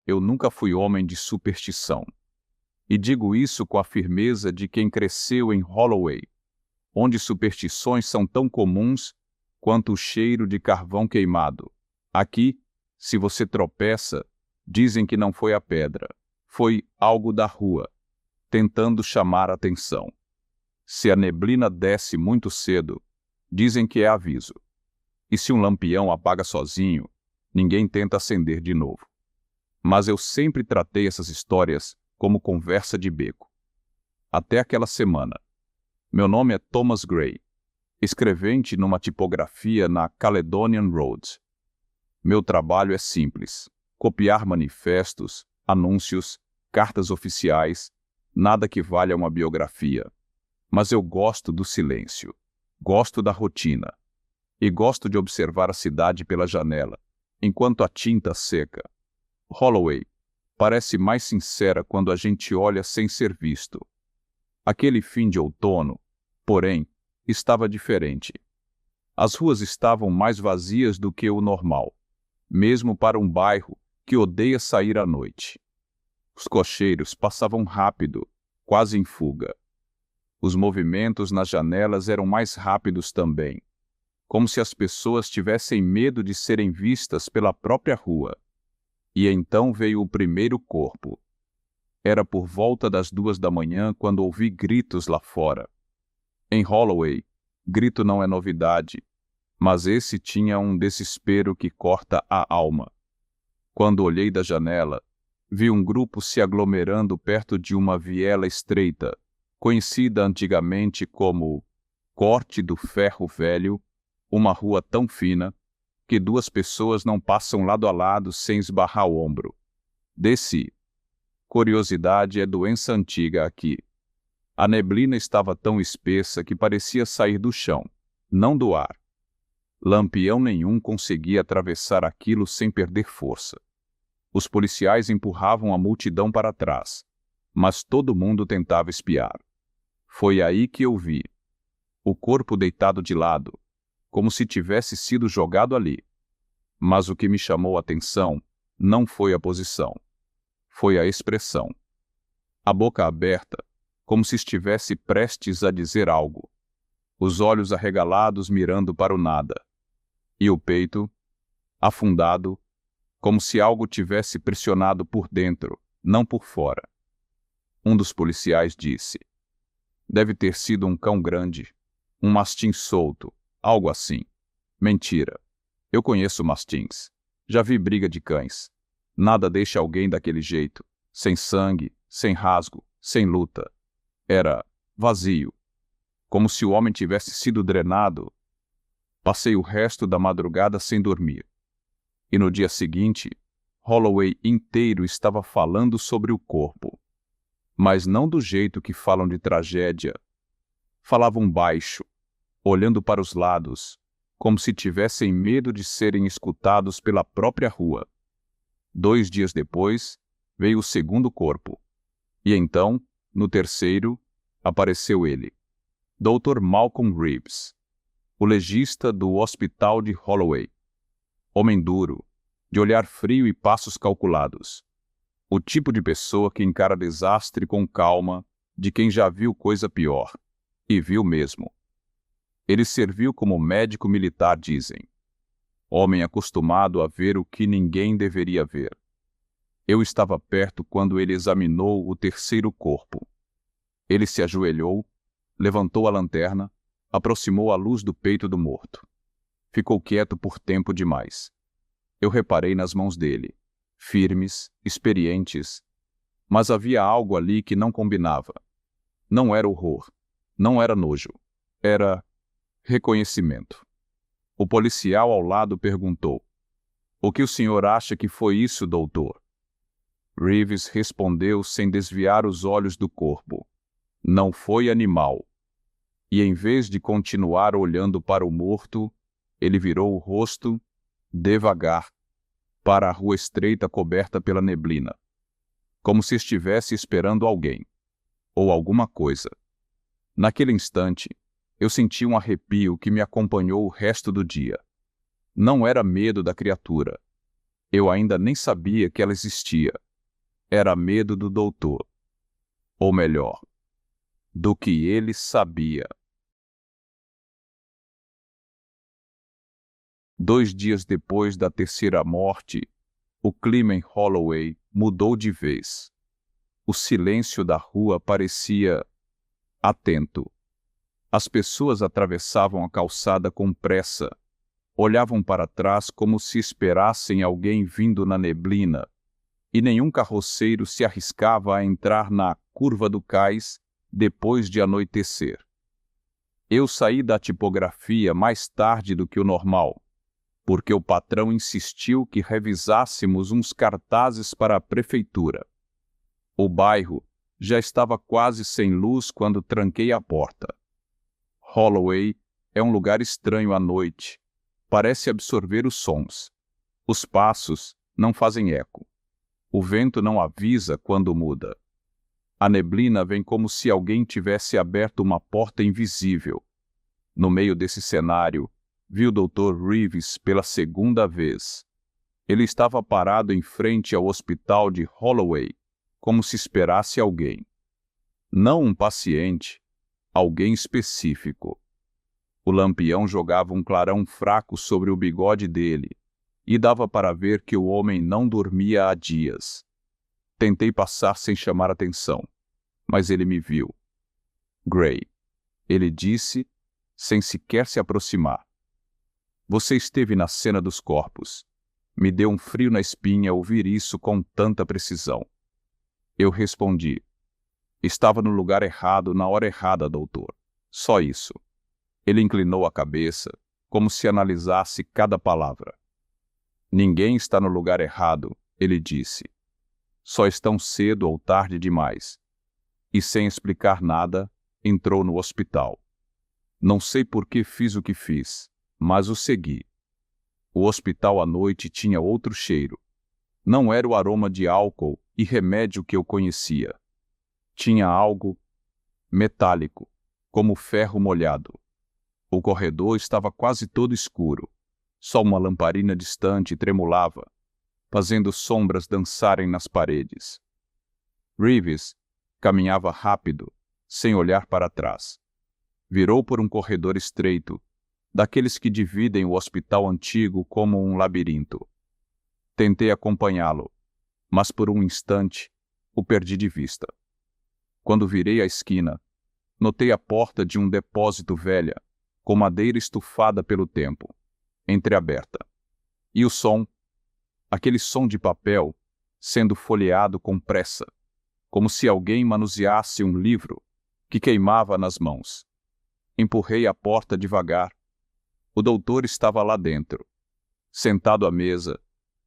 eu nunca fui homem de superstição. E digo isso com a firmeza de quem cresceu em Holloway, onde superstições são tão comuns quanto o cheiro de carvão queimado. Aqui, se você tropeça, dizem que não foi a pedra, foi algo da rua, tentando chamar a atenção. Se a neblina desce muito cedo, dizem que é aviso. E se um lampião apaga sozinho, ninguém tenta acender de novo. Mas eu sempre tratei essas histórias como conversa de beco. Até aquela semana. Meu nome é Thomas Gray, escrevente numa tipografia na Caledonian Road. Meu trabalho é simples: copiar manifestos, anúncios, cartas oficiais, nada que valha uma biografia. Mas eu gosto do silêncio, gosto da rotina, e gosto de observar a cidade pela janela, enquanto a tinta seca. Holloway parece mais sincera quando a gente olha sem ser visto. Aquele fim de outono, porém, estava diferente. As ruas estavam mais vazias do que o normal, mesmo para um bairro que odeia sair à noite. Os cocheiros passavam rápido, quase em fuga. Os movimentos nas janelas eram mais rápidos também, como se as pessoas tivessem medo de serem vistas pela própria rua. E então veio o primeiro corpo. Era por volta das 2 da manhã quando ouvi gritos lá fora. Em Holloway, grito não é novidade, mas esse tinha um desespero que corta a alma. Quando olhei da janela, vi um grupo se aglomerando perto de uma viela estreita, conhecida antigamente como Corte do Ferro Velho, uma rua tão fina que 2 pessoas não passam lado a lado sem esbarrar o ombro. Desci. Curiosidade é doença antiga aqui. A neblina estava tão espessa que parecia sair do chão, não do ar. Lampião nenhum conseguia atravessar aquilo sem perder força. Os policiais empurravam a multidão para trás, mas todo mundo tentava espiar. Foi aí que eu vi o corpo deitado de lado, como se tivesse sido jogado ali. Mas o que me chamou a atenção não foi a posição, foi a expressão. A boca aberta, como se estivesse prestes a dizer algo. Os olhos arregalados mirando para o nada. E o peito, afundado, como se algo tivesse pressionado por dentro, não por fora. Um dos policiais disse: "Deve ter sido um cão grande, um mastim solto, algo assim." Mentira. Eu conheço mastins. Já vi briga de cães. Nada deixa alguém daquele jeito, sem sangue, sem rasgo, sem luta. Era vazio, como se o homem tivesse sido drenado. Passei o resto da madrugada sem dormir. E no dia seguinte, Holloway inteiro estava falando sobre o corpo. Mas não do jeito que falam de tragédia. Falavam baixo, olhando para os lados, como se tivessem medo de serem escutados pela própria rua. 2 dias depois, veio o segundo corpo. E então, no terceiro, apareceu ele, Dr. Malcolm Reeves, o legista do hospital de Holloway. Homem duro, de olhar frio e passos calculados. O tipo de pessoa que encara desastre com calma, de quem já viu coisa pior. E viu mesmo. Ele serviu como médico militar, dizem. Homem acostumado a ver o que ninguém deveria ver. Eu estava perto quando ele examinou o terceiro corpo. Ele se ajoelhou, levantou a lanterna, aproximou a luz do peito do morto. Ficou quieto por tempo demais. Eu reparei nas mãos dele, firmes, experientes, mas havia algo ali que não combinava. Não era horror, não era nojo, era reconhecimento. O policial ao lado perguntou: "O que o senhor acha que foi isso, doutor?" Reeves respondeu sem desviar os olhos do corpo: "Não foi animal." E em vez de continuar olhando para o morto, ele virou o rosto, devagar, para a rua estreita coberta pela neblina, como se estivesse esperando alguém, ou alguma coisa. Naquele instante, eu senti um arrepio que me acompanhou o resto do dia. Não era medo da criatura. Eu ainda nem sabia que ela existia. Era medo do doutor. Ou melhor, do que ele sabia. 2 dias depois da terceira morte, o clima em Holloway mudou de vez. O silêncio da rua parecia atento. As pessoas atravessavam a calçada com pressa. Olhavam para trás como se esperassem alguém vindo na neblina, e nenhum carroceiro se arriscava a entrar na curva do cais depois de anoitecer. Eu saí da tipografia mais tarde do que o normal, porque o patrão insistiu que revisássemos uns cartazes para a prefeitura. O bairro já estava quase sem luz quando tranquei a porta. Holloway é um lugar estranho à noite. Parece absorver os sons. Os passos não fazem eco. O vento não avisa quando muda. A neblina vem como se alguém tivesse aberto uma porta invisível. No meio desse cenário, vi o Dr. Reeves pela segunda vez. Ele estava parado em frente ao hospital de Holloway, como se esperasse alguém. Não um paciente, alguém específico. O lampião jogava um clarão fraco sobre o bigode dele, e dava para ver que o homem não dormia há dias. Tentei passar sem chamar atenção, mas ele me viu. Gray, ele disse, sem sequer se aproximar. Você esteve na cena dos corpos. Me deu um frio na espinha ouvir isso com tanta precisão. Eu respondi. Estava no lugar errado na hora errada, doutor. Só isso. Ele inclinou a cabeça, como se analisasse cada palavra. Ninguém está no lugar errado, ele disse. Só estão cedo ou tarde demais. E sem explicar nada, entrou no hospital. Não sei por que fiz o que fiz, mas o segui. O hospital à noite tinha outro cheiro. Não era o aroma de álcool e remédio que eu conhecia. Tinha algo metálico, como ferro molhado. O corredor estava quase todo escuro. Só uma lamparina distante tremulava, fazendo sombras dançarem nas paredes. Reeves caminhava rápido, sem olhar para trás. Virou por um corredor estreito, daqueles que dividem o hospital antigo como um labirinto. Tentei acompanhá-lo, mas por um instante o perdi de vista. Quando virei a esquina, notei a porta de um depósito velha, com madeira estufada pelo tempo, entreaberta. E o som, aquele som de papel, sendo folheado com pressa, como se alguém manuseasse um livro que queimava nas mãos. Empurrei a porta devagar. O doutor estava lá dentro, sentado à mesa,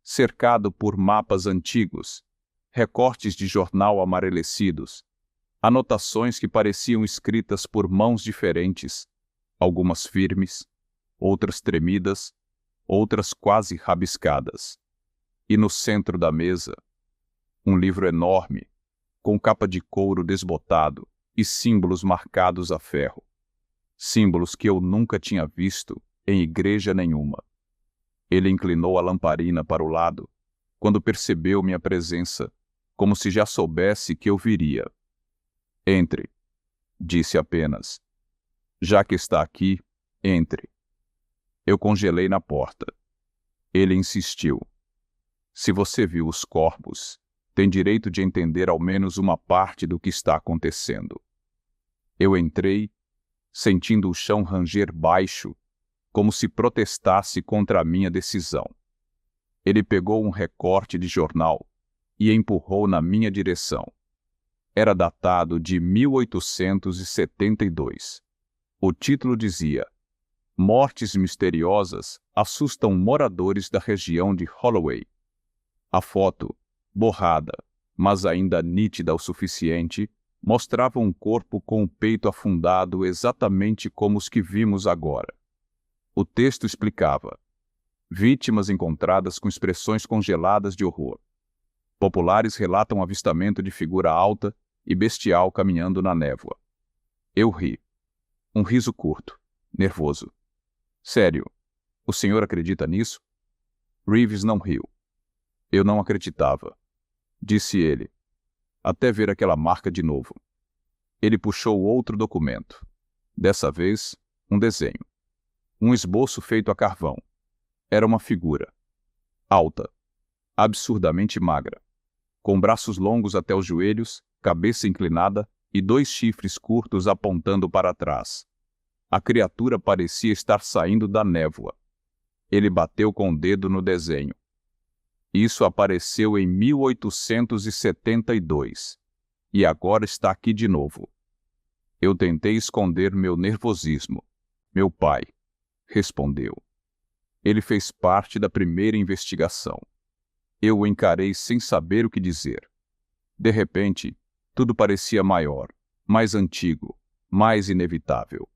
cercado por mapas antigos, recortes de jornal amarelecidos, anotações que pareciam escritas por mãos diferentes, algumas firmes, outras tremidas, outras quase rabiscadas. E no centro da mesa, um livro enorme, com capa de couro desbotado e símbolos marcados a ferro. Símbolos que eu nunca tinha visto em igreja nenhuma. Ele inclinou a lamparina para o lado, quando percebeu minha presença, como se já soubesse que eu viria. Entre, disse apenas. Já que está aqui, entre. Eu congelei na porta. Ele insistiu. Se você viu os corpos, tem direito de entender ao menos uma parte do que está acontecendo. Eu entrei, sentindo o chão ranger baixo, como se protestasse contra a minha decisão. Ele pegou um recorte de jornal e empurrou na minha direção. Era datado de 1872. O título dizia: Mortes misteriosas assustam moradores da região de Holloway. A foto, borrada, mas ainda nítida o suficiente, mostrava um corpo com o peito afundado exatamente como os que vimos agora. O texto explicava: vítimas encontradas com expressões congeladas de horror. Populares relatam avistamento de figura alta e bestial caminhando na névoa. Eu ri. Um riso curto, nervoso. Sério, o senhor acredita nisso? Reeves não riu. Eu não acreditava, disse ele, até ver aquela marca de novo. Ele puxou outro documento. Dessa vez, um desenho. Um esboço feito a carvão. Era uma figura. Alta. Absurdamente magra. Com braços longos até os joelhos, cabeça inclinada e 2 chifres curtos apontando para trás. A criatura parecia estar saindo da névoa. Ele bateu com o dedo no desenho. Isso apareceu em 1872. E agora está aqui de novo. Eu tentei esconder meu nervosismo. Meu pai, respondeu. Ele fez parte da primeira investigação. Eu o encarei sem saber o que dizer. De repente, tudo parecia maior, mais antigo, mais inevitável.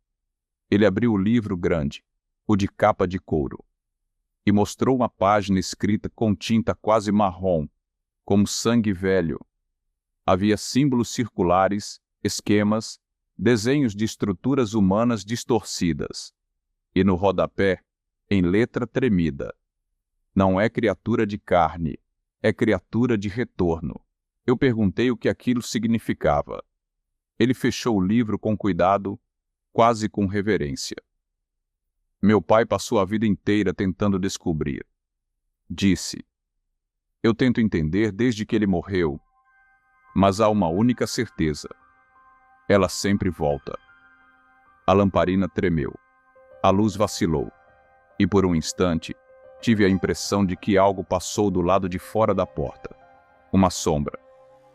Ele abriu o livro grande, o de capa de couro, e mostrou uma página escrita com tinta quase marrom, como sangue velho. Havia símbolos circulares, esquemas, desenhos de estruturas humanas distorcidas. E no rodapé, em letra tremida: não é criatura de carne, é criatura de retorno. Eu perguntei o que aquilo significava. Ele fechou o livro com cuidado, quase com reverência. Meu pai passou a vida inteira tentando descobrir. Disse: eu tento entender desde que ele morreu, mas há uma única certeza. Ela sempre volta. A lamparina tremeu. A luz vacilou. E por um instante, tive a impressão de que algo passou do lado de fora da porta. Uma sombra.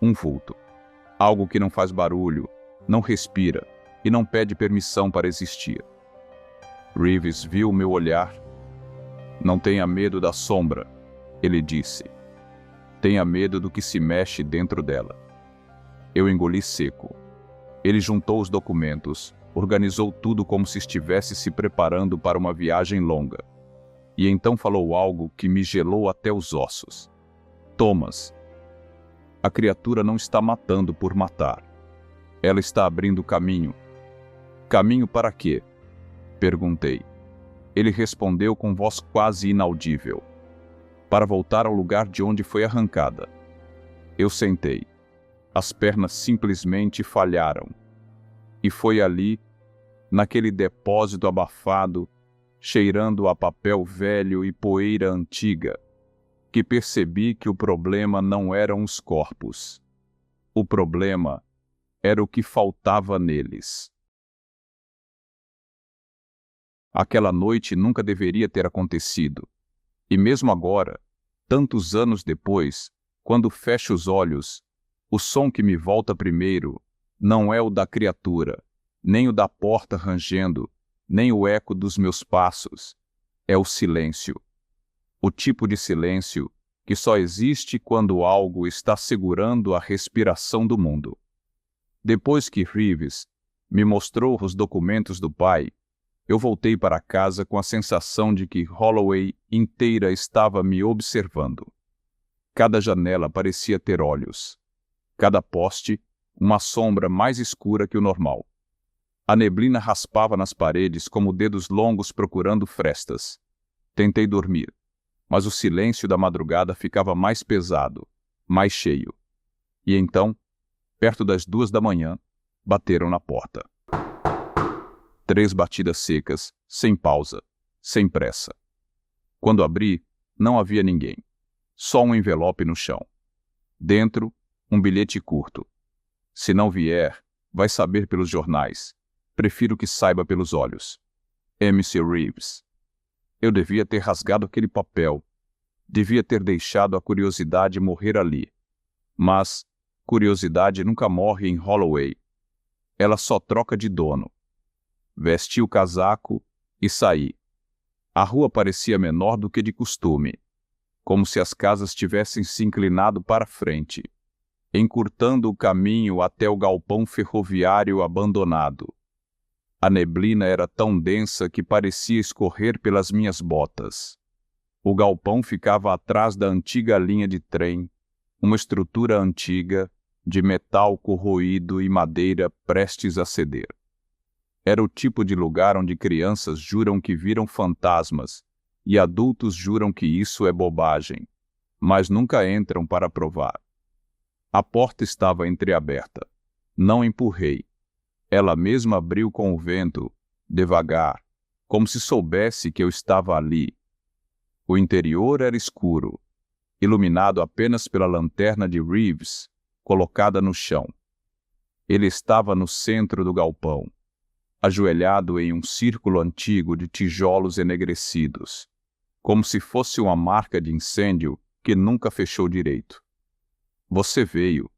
Um vulto. Algo que não faz barulho, não respira e não pede permissão para existir. Reeves viu meu olhar. Não tenha medo da sombra, ele disse. Tenha medo do que se mexe dentro dela. Eu engoli seco. Ele juntou os documentos, organizou tudo como se estivesse se preparando para uma viagem longa. E então falou algo que me gelou até os ossos. Thomas, a criatura não está matando por matar. Ela está abrindo caminho. Caminho para quê? Perguntei. Ele respondeu com voz quase inaudível. Para voltar ao lugar de onde foi arrancada. Eu sentei. As pernas simplesmente falharam. E foi ali, naquele depósito abafado, cheirando a papel velho e poeira antiga, que percebi que o problema não eram os corpos. O problema era o que faltava neles. Aquela noite nunca deveria ter acontecido. E mesmo agora, tantos anos depois, quando fecho os olhos, o som que me volta primeiro não é o da criatura, nem o da porta rangendo, nem o eco dos meus passos. É o silêncio. O tipo de silêncio que só existe quando algo está segurando a respiração do mundo. Depois que Reeves me mostrou os documentos do pai, eu voltei para casa com a sensação de que Holloway inteira estava me observando. Cada janela parecia ter olhos. Cada poste, uma sombra mais escura que o normal. A neblina raspava nas paredes como dedos longos procurando frestas. Tentei dormir, mas o silêncio da madrugada ficava mais pesado, mais cheio. E então, perto das 2 da manhã, bateram na porta. 3 batidas secas, sem pausa, sem pressa. Quando abri, não havia ninguém. Só um envelope no chão. Dentro, um bilhete curto. Se não vier, vai saber pelos jornais. Prefiro que saiba pelos olhos. M.C. Reeves. Eu devia ter rasgado aquele papel. Devia ter deixado a curiosidade morrer ali. Mas curiosidade nunca morre em Holloway. Ela só troca de dono. Vesti o casaco e saí. A rua parecia menor do que de costume, como se as casas tivessem se inclinado para frente, encurtando o caminho até o galpão ferroviário abandonado. A neblina era tão densa que parecia escorrer pelas minhas botas. O galpão ficava atrás da antiga linha de trem, uma estrutura antiga, de metal corroído e madeira prestes a ceder. Era o tipo de lugar onde crianças juram que viram fantasmas e adultos juram que isso é bobagem. mas nunca entram para provar. A porta estava entreaberta. Não empurrei. Ela mesma abriu com o vento, devagar, como se soubesse que eu estava ali. O interior era escuro, iluminado apenas pela lanterna de Reeves, colocada no chão. Ele estava no centro do galpão, ajoelhado em um círculo antigo de tijolos enegrecidos, como se fosse uma marca de incêndio que nunca fechou direito. Você veio,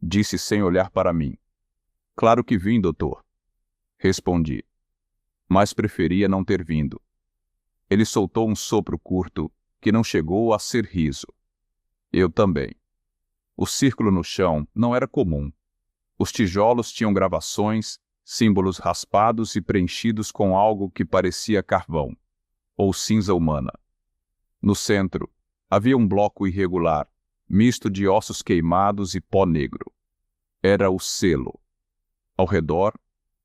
disse sem olhar para mim. Claro que vim, doutor, respondi, mas preferia não ter vindo. Ele soltou um sopro curto que não chegou a ser riso. Eu também. O círculo no chão não era comum. Os tijolos tinham gravações, símbolos raspados e preenchidos com algo que parecia carvão, ou cinza humana. No centro, havia um bloco irregular, misto de ossos queimados e pó negro. Era o selo. Ao redor,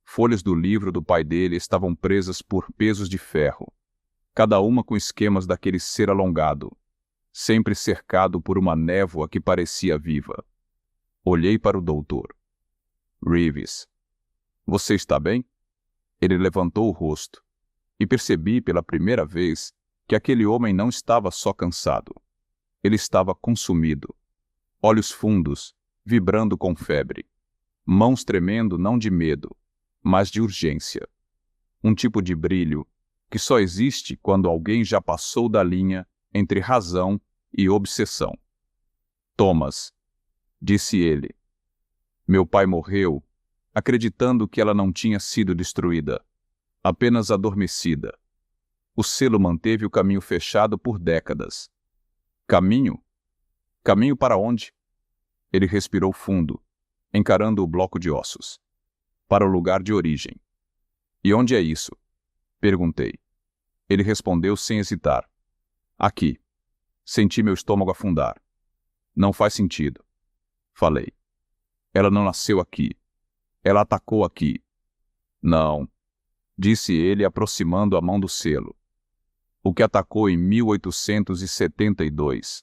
folhas do livro do pai dele estavam presas por pesos de ferro, cada uma com esquemas daquele ser alongado, sempre cercado por uma névoa que parecia viva. Olhei para o doutor. Reeves, você está bem? Ele levantou o rosto, e percebi pela primeira vez que aquele homem não estava só cansado. Ele estava consumido. Olhos fundos, vibrando com febre. Mãos tremendo não de medo, mas de urgência. Um tipo de brilho que só existe quando alguém já passou da linha entre razão e obsessão. Thomas, disse ele. Meu pai morreu, acreditando que ela não tinha sido destruída, apenas adormecida. O selo manteve o caminho fechado por décadas. Caminho? Caminho para onde? Ele respirou fundo, encarando o bloco de ossos. Para o lugar de origem. E onde é isso? Perguntei. Ele respondeu sem hesitar. Aqui. Senti meu estômago afundar. Não faz sentido. Falei. Ela não nasceu aqui. Ela atacou aqui. Não, disse ele aproximando a mão do selo. O que atacou em 1872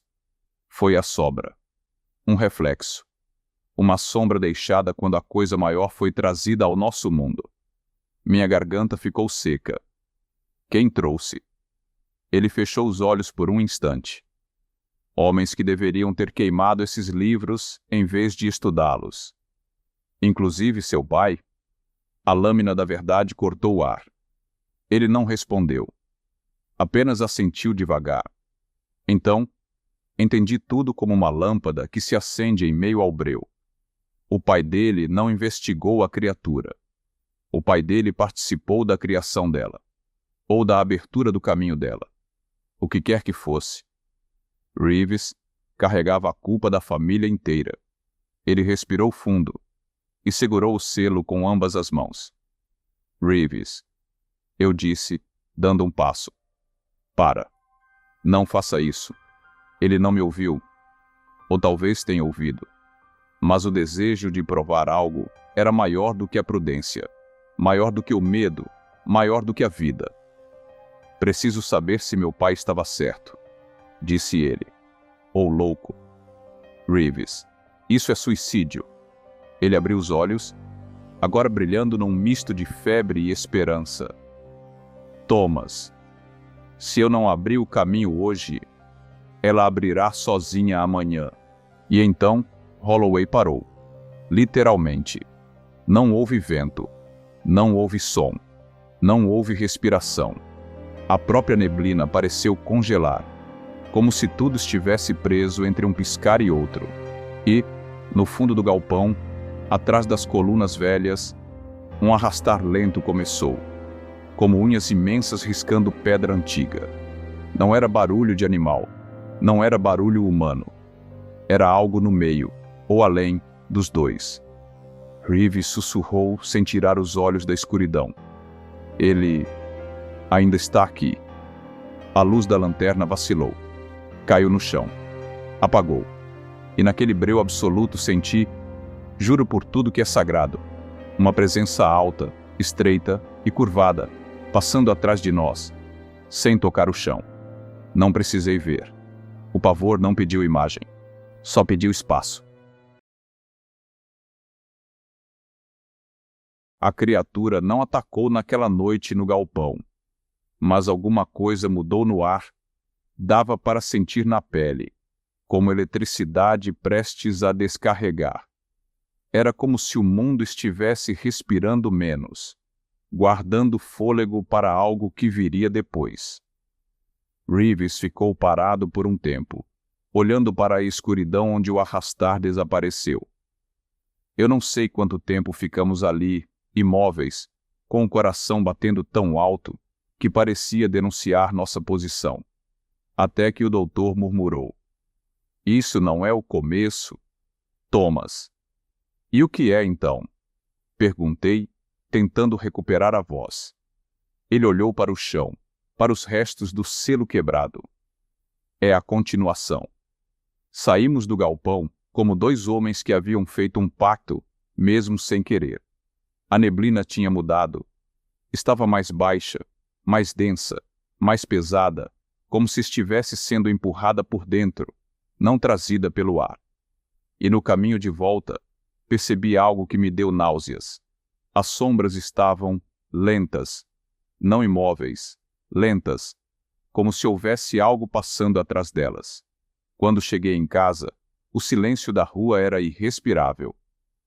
foi a sobra. Um reflexo. Uma sombra deixada quando a coisa maior foi trazida ao nosso mundo. Minha garganta ficou seca. Quem trouxe? Ele fechou os olhos por um instante. Homens que deveriam ter queimado esses livros em vez de estudá-los. Inclusive seu pai. A lâmina da verdade cortou o ar. Ele não respondeu. Apenas assentiu devagar. Então, entendi tudo como uma lâmpada que se acende em meio ao breu. O pai dele não investigou a criatura. O pai dele participou da criação dela, ou da abertura do caminho dela. O que quer que fosse. Reeves carregava a culpa da família inteira. Ele respirou fundo e segurou o selo com ambas as mãos. Reeves, eu disse, dando um passo. Para. Não faça isso. Ele não me ouviu. Ou talvez tenha ouvido. Mas o desejo de provar algo era maior do que a prudência, maior do que o medo, maior do que a vida. Preciso saber se meu pai estava certo, disse ele. Ou louco. Reeves, isso é suicídio. Ele abriu os olhos, agora brilhando num misto de febre e esperança. Thomas, se eu não abrir o caminho hoje, ela abrirá sozinha amanhã. E então, Holloway parou. Literalmente. Não houve vento. Não houve som. Não houve respiração. A própria neblina pareceu congelar, como se tudo estivesse preso entre um piscar e outro. E, no fundo do galpão, atrás das colunas velhas, um arrastar lento começou, como unhas imensas riscando pedra antiga. Não era barulho de animal, não era barulho humano. Era algo no meio, ou além, dos dois. Reeves sussurrou sem tirar os olhos da escuridão. Ele ainda está aqui. A luz da lanterna vacilou. Caiu no chão. Apagou. E naquele breu absoluto senti, juro por tudo que é sagrado, uma presença alta, estreita e curvada, passando atrás de nós, sem tocar o chão. Não precisei ver. O pavor não pediu imagem, só pediu espaço. A criatura não atacou naquela noite no galpão, mas alguma coisa mudou no ar, dava para sentir na pele, como eletricidade prestes a descarregar. Era como se o mundo estivesse respirando menos, guardando fôlego para algo que viria depois. Reeves ficou parado por um tempo, olhando para a escuridão onde o arrastar desapareceu. Eu não sei quanto tempo ficamos ali, imóveis, com o coração batendo tão alto que parecia denunciar nossa posição. Até que o doutor murmurou: "Isso não é o começo, Thomas." "E o que é então?" perguntei, tentando recuperar a voz. Ele olhou para o chão, para os restos do selo quebrado. "É a continuação." Saímos do galpão como dois homens que haviam feito um pacto, mesmo sem querer. A neblina tinha mudado. Estava mais baixa, mais densa, mais pesada, como se estivesse sendo empurrada por dentro, não trazida pelo ar. E no caminho de volta, percebi algo que me deu náuseas. As sombras estavam lentas, não imóveis, lentas, como se houvesse algo passando atrás delas. Quando cheguei em casa, o silêncio da rua era irrespirável.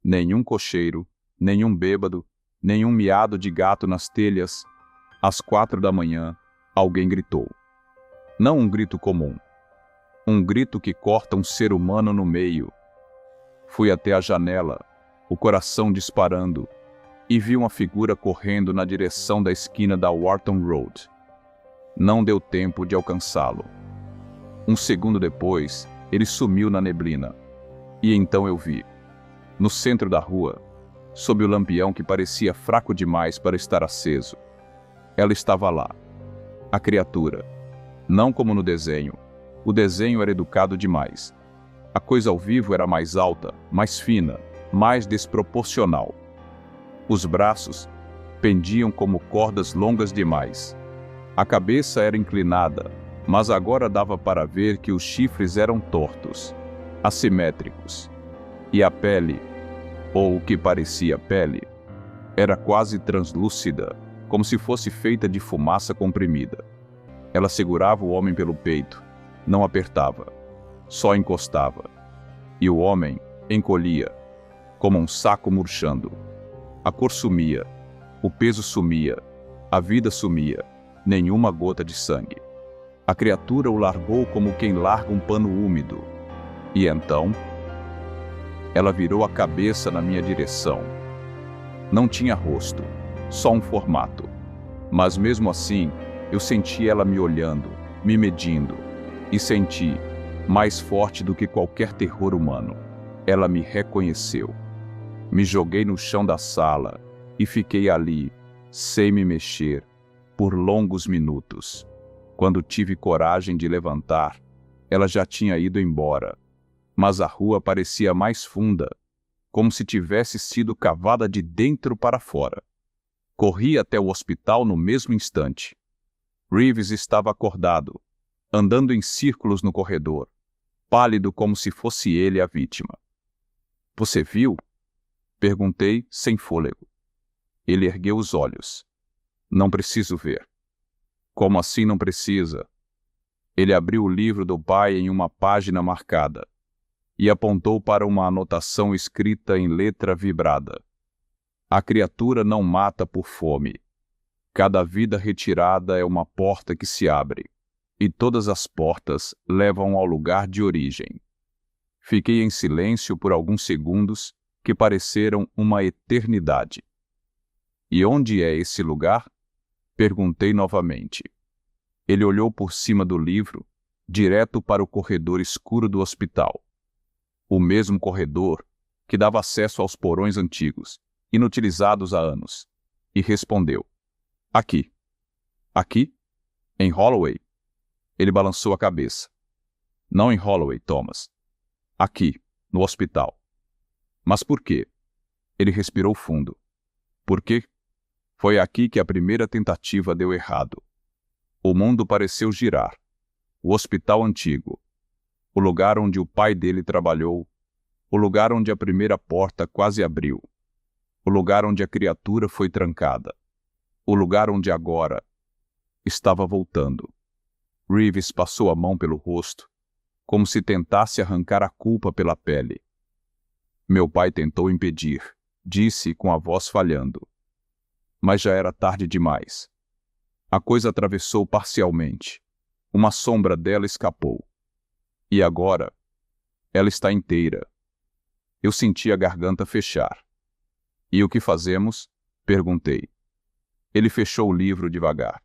Nenhum cocheiro, nenhum bêbado, nenhum miado de gato nas telhas. Às 4 da manhã, alguém gritou. Não um grito comum. Um grito que corta um ser humano no meio. Fui até a janela, o coração disparando, e vi uma figura correndo na direção da esquina da Wharton Road. Não deu tempo de alcançá-lo. Um segundo depois, ele sumiu na neblina. E então eu vi, no centro da rua, sob o lampião que parecia fraco demais para estar aceso. Ela estava lá, a criatura. Não como no desenho. O desenho era educado demais. A coisa ao vivo era mais alta, mais fina, mais desproporcional. Os braços pendiam como cordas longas demais. A cabeça era inclinada, mas agora dava para ver que os chifres eram tortos, assimétricos. E a pele, ou o que parecia pele, era quase translúcida, como se fosse feita de fumaça comprimida. Ela segurava o homem pelo peito, não apertava, só encostava. E o homem encolhia, como um saco murchando. A cor sumia, o peso sumia, a vida sumia, nenhuma gota de sangue. A criatura o largou como quem larga um pano úmido. E então, ela virou a cabeça na minha direção. Não tinha rosto, só um formato. Mas mesmo assim, eu senti ela me olhando, me medindo. E senti, mais forte do que qualquer terror humano, ela me reconheceu. Me joguei no chão da sala e fiquei ali, sem me mexer, por longos minutos. Quando tive coragem de levantar, ela já tinha ido embora, mas a rua parecia mais funda, como se tivesse sido cavada de dentro para fora. Corri até o hospital no mesmo instante. Reeves estava acordado, andando em círculos no corredor, pálido como se fosse ele a vítima. "Você viu?" perguntei, sem fôlego. Ele ergueu os olhos. "Não preciso ver." "Como assim não precisa?" Ele abriu o livro do pai em uma página marcada e apontou para uma anotação escrita em letra vibrada. "A criatura não mata por fome. Cada vida retirada é uma porta que se abre, e todas as portas levam ao lugar de origem." Fiquei em silêncio por alguns segundos que pareceram uma eternidade. "E onde é esse lugar?" perguntei novamente. Ele olhou por cima do livro, direto para o corredor escuro do hospital. O mesmo corredor que dava acesso aos porões antigos, inutilizados há anos, e respondeu: "Aqui." "Aqui? Em Holloway?" Ele balançou a cabeça. "Não em Holloway, Thomas. Aqui, no hospital." "Mas por quê?" Ele respirou fundo. "Por quê? Foi aqui que a primeira tentativa deu errado. O mundo pareceu girar. O hospital antigo, o lugar onde o pai dele trabalhou, o lugar onde a primeira porta quase abriu, o lugar onde a criatura foi trancada, o lugar onde agora estava voltando. Reeves passou a mão pelo rosto, como se tentasse arrancar a culpa pela pele. Meu pai tentou impedir, disse com a voz falhando. Mas já era tarde demais. A coisa atravessou parcialmente. Uma sombra dela escapou. E agora, ela está inteira. Eu senti a garganta fechar. E o que fazemos? Perguntei. Ele fechou o livro devagar.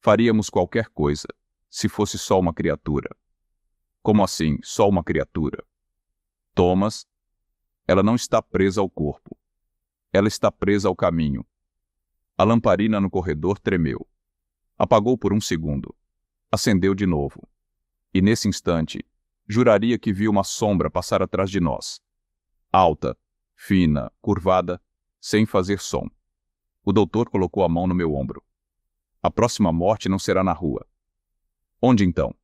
Faríamos qualquer coisa, se fosse só uma criatura. Como assim, só uma criatura? Thomas, ela não está presa ao corpo. Ela está presa ao caminho. A lamparina no corredor tremeu. Apagou por um segundo. Acendeu de novo. E nesse instante, juraria que vi uma sombra passar atrás de nós. Alta, fina, curvada, sem fazer som. O doutor colocou a mão no meu ombro. A próxima morte não será na rua. Onde então?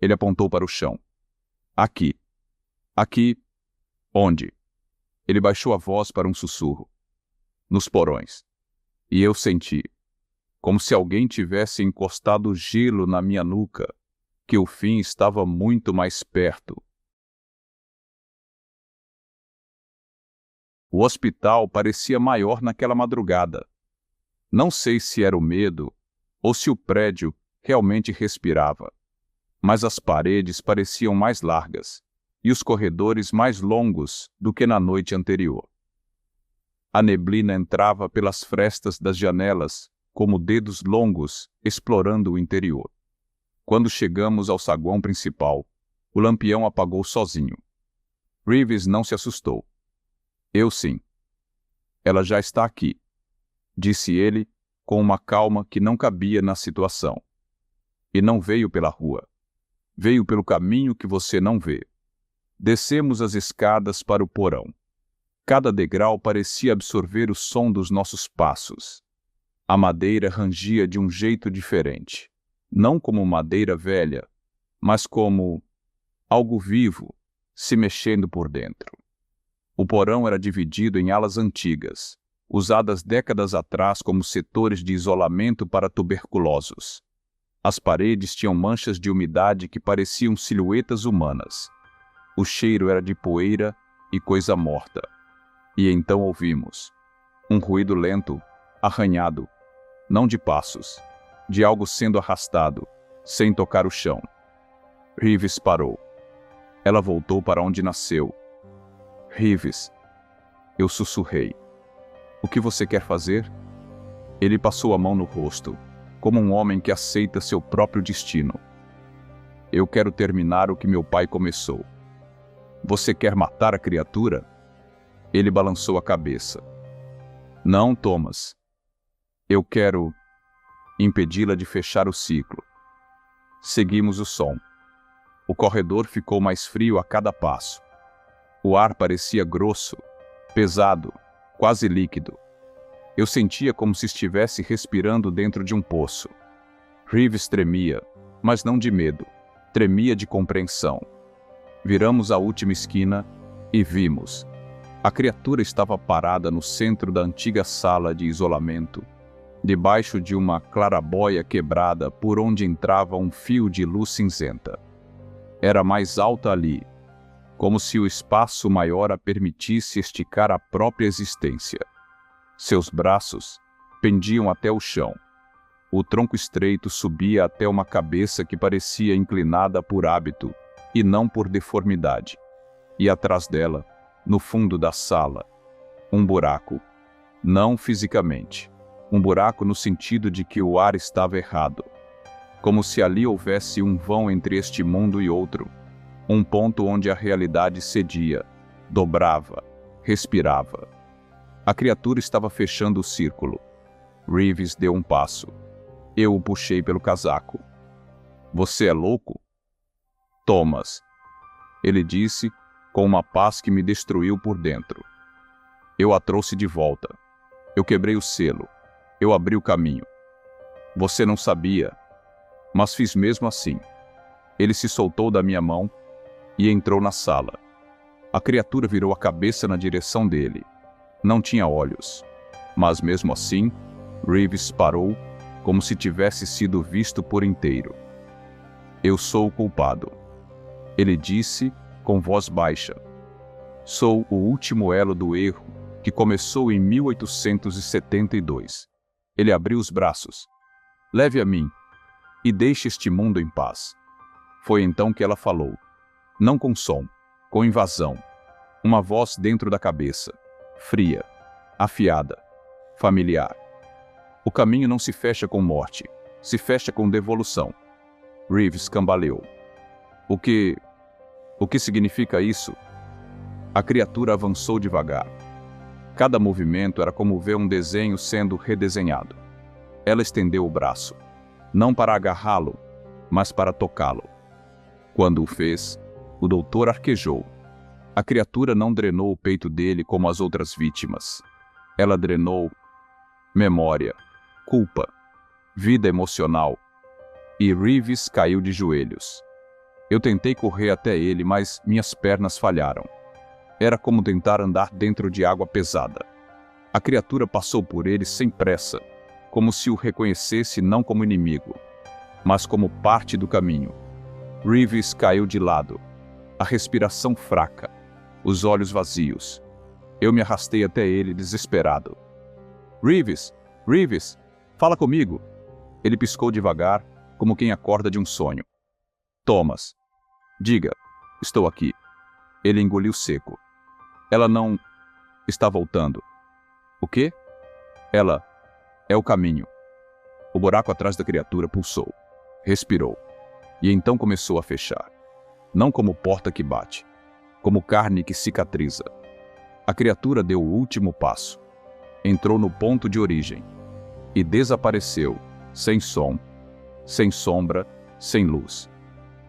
Ele apontou para o chão. Aqui. Aqui. Onde? Ele baixou a voz para um sussurro. Nos porões. E eu senti, como se alguém tivesse encostado gelo na minha nuca, que o fim estava muito mais perto. O hospital parecia maior naquela madrugada. Não sei se era o medo ou se o prédio realmente respirava, mas as paredes pareciam mais largas e os corredores mais longos do que na noite anterior. A neblina entrava pelas frestas das janelas como dedos longos explorando o interior. Quando chegamos ao saguão principal, o lampião apagou sozinho. Reeves não se assustou. Eu sim. Ela já está aqui, disse ele com uma calma que não cabia na situação. E não veio pela rua. Veio pelo caminho que você não vê. Descemos as escadas para o porão. Cada degrau parecia absorver o som dos nossos passos. A madeira rangia de um jeito diferente. Não como madeira velha, mas como algo vivo, se mexendo por dentro. O porão era dividido em alas antigas, usadas décadas atrás como setores de isolamento para tuberculosos. As paredes tinham manchas de umidade que pareciam silhuetas humanas. O cheiro era de poeira e coisa morta. E então ouvimos um ruído lento, arranhado, não de passos, de algo sendo arrastado, sem tocar o chão. Reeves parou. Ela voltou para onde nasceu. Reeves, eu sussurrei. O que você quer fazer? Ele passou a mão no rosto, como um homem que aceita seu próprio destino. Eu quero terminar o que meu pai começou. Você quer matar a criatura? Ele balançou a cabeça. Não, Thomas. Eu quero impedi-la de fechar o ciclo. Seguimos o som. O corredor ficou mais frio a cada passo. O ar parecia grosso, pesado, quase líquido. Eu sentia como se estivesse respirando dentro de um poço. Reeves tremia, mas não de medo. Tremia de compreensão. Viramos a última esquina e vimos. A criatura estava parada no centro da antiga sala de isolamento, debaixo de uma clarabóia quebrada por onde entrava um fio de luz cinzenta. Era mais alta ali, como se o espaço maior a permitisse esticar a própria existência. Seus braços pendiam até o chão. O tronco estreito subia até uma cabeça que parecia inclinada por hábito e não por deformidade. E atrás dela, no fundo da sala, um buraco. Não fisicamente. Um buraco no sentido de que o ar estava errado. Como se ali houvesse um vão entre este mundo e outro. Um ponto onde a realidade cedia, dobrava, respirava. A criatura estava fechando o círculo. Reeves deu um passo. Eu o puxei pelo casaco. Você é louco? Thomas, ele disse, com uma paz que me destruiu por dentro. Eu a trouxe de volta. Eu quebrei o selo. Eu abri o caminho. Você não sabia, mas fiz mesmo assim. Ele se soltou da minha mão e entrou na sala. A criatura virou a cabeça na direção dele. Não tinha olhos, mas mesmo assim, Reeves parou como se tivesse sido visto por inteiro. Eu sou o culpado, ele disse com voz baixa. Sou o último elo do erro que começou em 1872. Ele abriu os braços. Leve a mim e deixe este mundo em paz. Foi então que ela falou, não com som, com invasão. Uma voz dentro da cabeça, fria, afiada, familiar. O caminho não se fecha com morte, se fecha com devolução. Reeves cambaleou. O que significa isso? A criatura avançou devagar. Cada movimento era como ver um desenho sendo redesenhado. Ela estendeu o braço, não para agarrá-lo, mas para tocá-lo. Quando o fez, o doutor arquejou. A criatura não drenou o peito dele como as outras vítimas. Ela drenou memória, culpa, vida emocional. E Reeves caiu de joelhos. Eu tentei correr até ele, mas minhas pernas falharam. Era como tentar andar dentro de água pesada. A criatura passou por ele sem pressa, como se o reconhecesse não como inimigo, mas como parte do caminho. Reeves caiu de lado, a respiração fraca, os olhos vazios. Eu me arrastei até ele, desesperado. Reeves, Reeves, fala comigo. Ele piscou devagar, como quem acorda de um sonho. Thomas, diga, estou aqui. Ele engoliu seco. Ela não está voltando. O quê? Ela é o caminho. O buraco atrás da criatura pulsou, respirou, e então começou a fechar. Não como porta que bate, como carne que cicatriza. A criatura deu o último passo, entrou no ponto de origem e desapareceu, sem som, sem sombra, sem luz.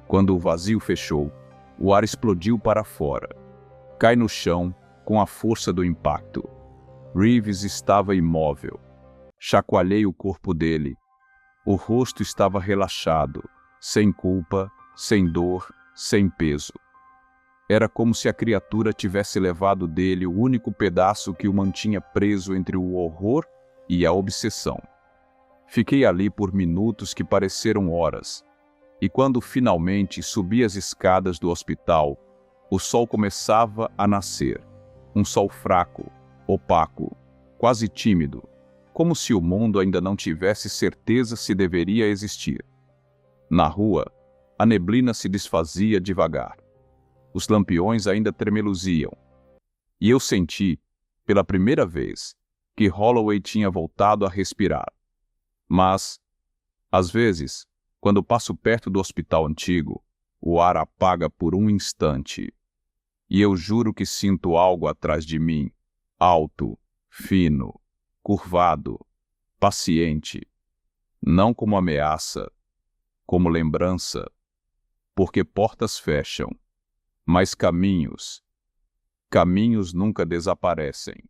Quando o vazio fechou, o ar explodiu para fora. Cai no chão com a força do impacto. Reeves estava imóvel. Chacoalhei o corpo dele. O rosto estava relaxado, sem culpa, sem dor, sem peso. Era como se a criatura tivesse levado dele o único pedaço que o mantinha preso entre o horror e a obsessão. Fiquei ali por minutos que pareceram horas, e quando finalmente subi as escadas do hospital, o sol começava a nascer. Um sol fraco, opaco, quase tímido, como se o mundo ainda não tivesse certeza se deveria existir. Na rua, a neblina se desfazia devagar. Os lampiões ainda tremeluziam. E eu senti, pela primeira vez, que Holloway tinha voltado a respirar. Mas, às vezes, quando passo perto do hospital antigo, o ar apaga por um instante. E eu juro que sinto algo atrás de mim, alto, fino, curvado, paciente, não como ameaça, como lembrança, porque portas fecham, mas caminhos nunca desaparecem.